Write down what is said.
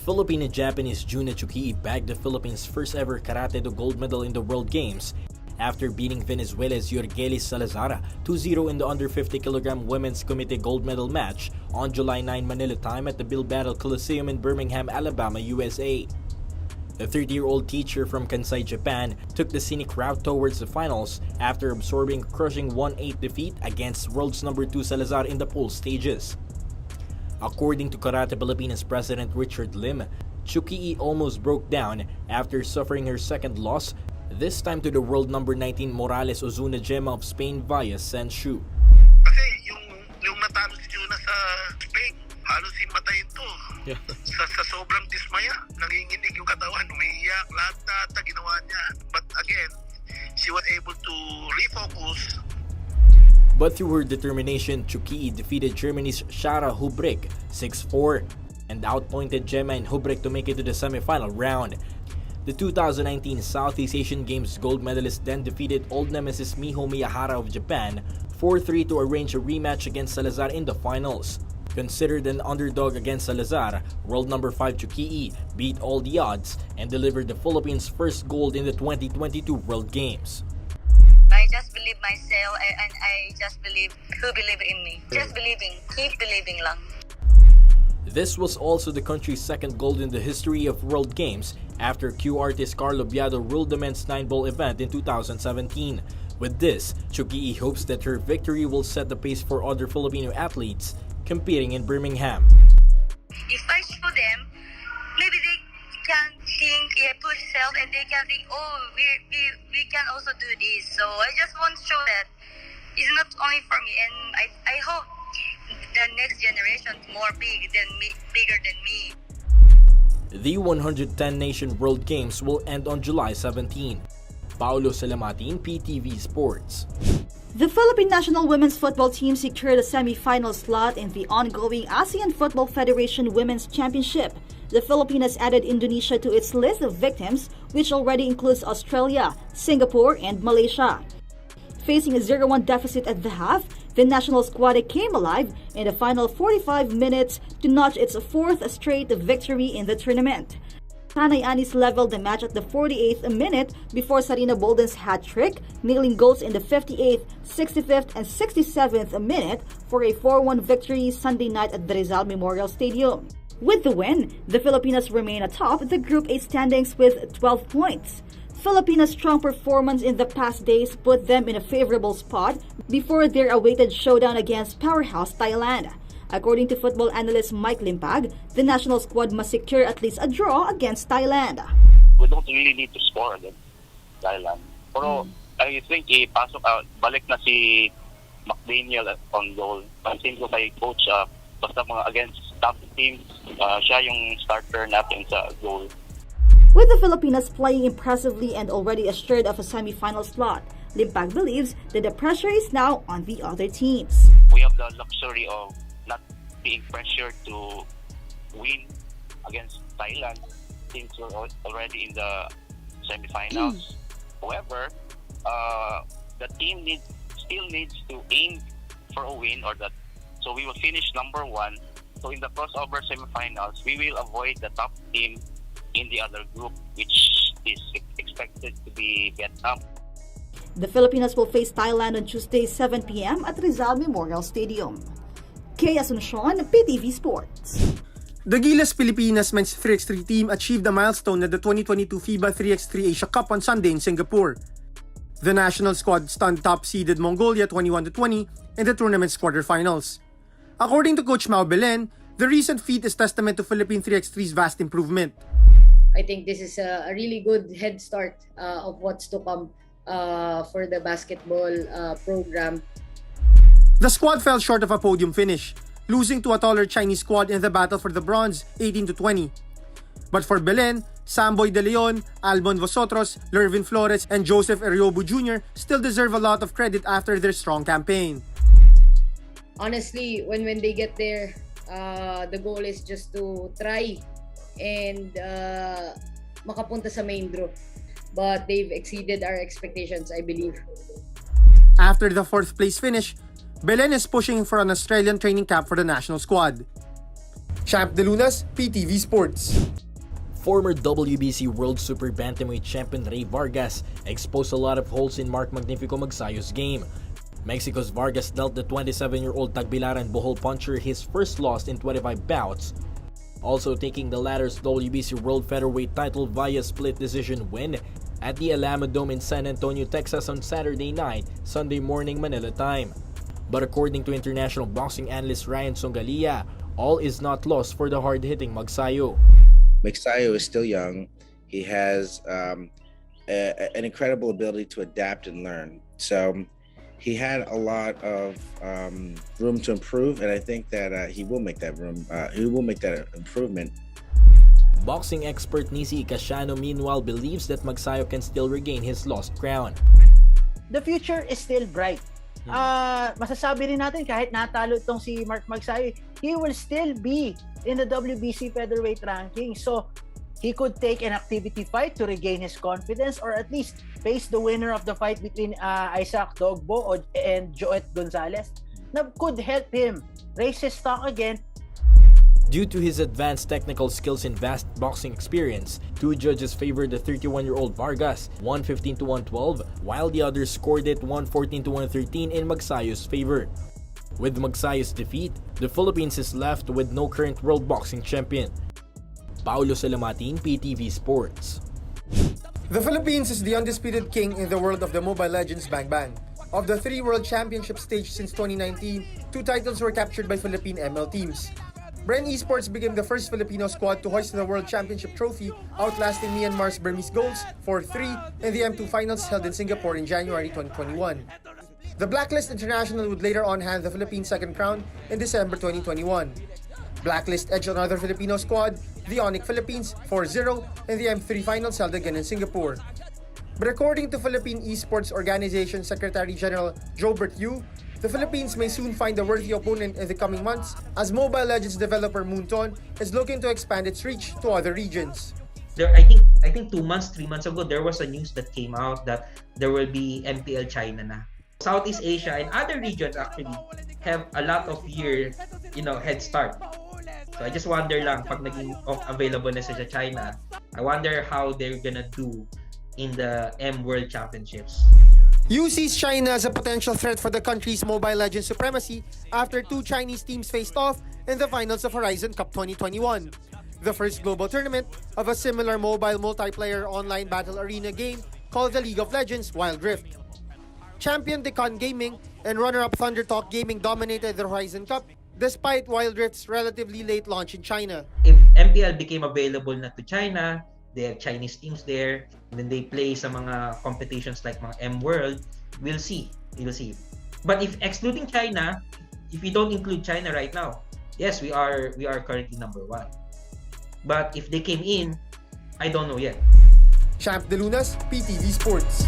Philippine and Japanese Junna Tsukii bagged the Philippines' first ever Karate-Do gold medal in the World Games after beating Venezuela's Yurgelis Salazar 2-0 in the under 50 kg Women's Committee gold medal match on July 9 Manila time at the Bill Battle Coliseum in Birmingham, Alabama, USA. The 30-year-old teacher from Kansai, Japan, took the scenic route towards the finals after absorbing a crushing 1-8 defeat against world's number 2 Salazar in the pool stages. According to Karate Pilipinas President Richard Lim, Tsukii almost broke down after suffering her second loss, this time to the world number 19 Morales Ozuna Gemma of Spain via Senshu. Kasi yung natalo si Junna sa Spain, halos himatayin to. Yeah. Sa sobrang dismaya, nanginginig yung katawan, umiiyak, lahat ginawa niya. But again, she was able to refocus. But through her determination, Tsukii defeated Germany's Shara Hubrick 6-4 and outpointed Gemma and Hubrick to make it to the semifinal round. The 2019 Southeast Asian Games gold medalist then defeated old nemesis Miho Miyahara of Japan 4-3 to arrange a rematch against Salazar in the finals. Considered an underdog against Salazar, world number 5 Tsukii beat all the odds and delivered the Philippines' first gold in the 2022 World Games. I just believe myself and I just believe who believe in me. Just believing, keep believing lang. This was also the country's second gold in the history of World Games after Q artist Carlo Biado ruled the men's 9-ball event in 2017. With this, Tsukii hopes that her victory will set the pace for other Filipino athletes competing in Birmingham. If I show them, maybe they can think, push self, and they can think, oh, we can also do this. So I just want to show that it's not only for me, and I hope the next generation is more bigger than me. The 110-nation World Games will end on July 17. Paulo Salamatin, PTV Sports. The Philippine national women's football team secured a semi-final slot in the ongoing ASEAN Football Federation Women's Championship. The Philippines added Indonesia to its list of victims, which already includes Australia, Singapore, and Malaysia. Facing a 0-1 deficit at the half, the national squad came alive in the final 45 minutes to notch its fourth straight victory in the tournament. Panay Anis leveled the match at the 48th minute before Sarina Bolden's hat-trick, nailing goals in the 58th, 65th, and 67th minute for a 4-1 victory Sunday night at the Rizal Memorial Stadium. With the win, the Filipinas remain atop the Group A standings with 12 points. Filipinas' strong performance in the past days put them in a favorable spot before their awaited showdown against powerhouse Thailand. According to football analyst Mike Limpag, the national squad must secure at least a draw against Thailand. We don't really need to score against Thailand. Pero I think balik na si McDaniel on goal. Pansin ko kay coach, basta mga against top teams, siya yung starter natin sa goal. With the Filipinas playing impressively and already assured of a semi-final slot, Limpag believes that the pressure is now on the other teams. We have the luxury of not being pressured to win against Thailand since we're already in the semifinals. However, the team still needs to aim for a win, so we will finish number 1. So in the crossover semifinals, we will avoid the top team in the other group, which is expected to be Vietnam. The Filipinas will face Thailand on Tuesday 7 p.m. at Rizal Memorial Stadium. Kay Asuncion, PTV Sports. The Gilas Pilipinas men's 3x3 team achieved a milestone at the 2022 FIBA 3x3 Asia Cup on Sunday in Singapore. The national squad stunned top-seeded Mongolia 21-20 in the tournament's quarterfinals. According to Coach Mau Belen, the recent feat is testament to Philippine 3x3's vast improvement. I think this is a really good head start of what's to come for the basketball program. The squad fell short of a podium finish, losing to a taller Chinese squad in the battle for the bronze 18-20. But for Belen, Samboy De Leon, Albon Vosotros, Lervin Flores, and Joseph Eriobu Jr. still deserve a lot of credit after their strong campaign. Honestly, when they get there, the goal is just to try and makapunta sa main draw. But they've exceeded our expectations, I believe. After the fourth place finish, Belen is pushing for an Australian training camp for the national squad. Champ De Lunas, PTV Sports. Former WBC World Super Bantamweight champion Ray Vargas exposed a lot of holes in Mark Magsayo's game. Mexico's Vargas dealt the 27-year-old Tagbilaran Bohol puncher his first loss in 25 bouts, also taking the latter's WBC World Featherweight title via split decision win at the Alamo Dome in San Antonio, Texas on Saturday night, Sunday morning Manila time. But according to international boxing analyst Ryan Songalia, all is not lost for the hard-hitting Magsayo. Magsayo is still young. He has an incredible ability to adapt and learn. So he had a lot of room to improve, and I think that he will make that room. He will make that improvement. Boxing expert Nisi Ikasiano meanwhile believes that Magsayo can still regain his lost crown. The future is still bright. Masasabi rin natin kahit natalo itong si Mark Magsayo, he will still be in the WBC featherweight ranking. So he could take an activity fight to regain his confidence, or at least face the winner of the fight between Isaac Dogbo and Joet Gonzalez. That could help him raise his stock again. Due to his advanced technical skills and vast boxing experience, two judges favored the 31-year-old Vargas 115 to 112, while the others scored it 114 to 113 in Magsayo's favor. With Magsayo's defeat, the Philippines is left with no current world boxing champion. Paulo Salamatin, PTV Sports. The Philippines is the undisputed king in the world of the Mobile Legends Bang Bang. Of the 3 World Championship stage since 2019, 2 titles were captured by Philippine ML teams. Bren Esports became the first Filipino squad to hoist the World Championship trophy, outlasting Myanmar's Burmese Golds 4-3 in the M2 finals held in Singapore in January 2021. The Blacklist International would later on hand the Philippines' second crown in December 2021. Blacklist edged another Filipino squad, the Onyx Philippines, 4-0 in the M3 finals held again in Singapore. But according to Philippine Esports Organization Secretary General Jobert Yu, the Philippines may soon find a worthy opponent in the coming months as Mobile Legends developer Moonton is looking to expand its reach to other regions. I think 2 months, 3 months ago, there was a news that came out that there will be MPL China na. Southeast Asia and other regions actually have a lot of head start. So I just wonder lang pag naging available na sa China, I wonder how they're gonna do in the M World Championships. Yu sees China as a potential threat for the country's Mobile Legends supremacy after 2 Chinese teams faced off in the finals of Horizon Cup 2021, the first global tournament of a similar mobile multiplayer online battle arena game called the League of Legends Wild Rift. Champion Decon Gaming and runner-up Thunder Talk Gaming dominated the Horizon Cup despite Wild Rift's relatively late launch in China. If MPL became available na to China, they have Chinese teams there, and then they play sa mga competitions like mga M World, we'll see. But if excluding China, if we don't include China right now, yes, we are currently number 1. But if they came in, I don't know yet. Champ De Lunas, PTV Sports.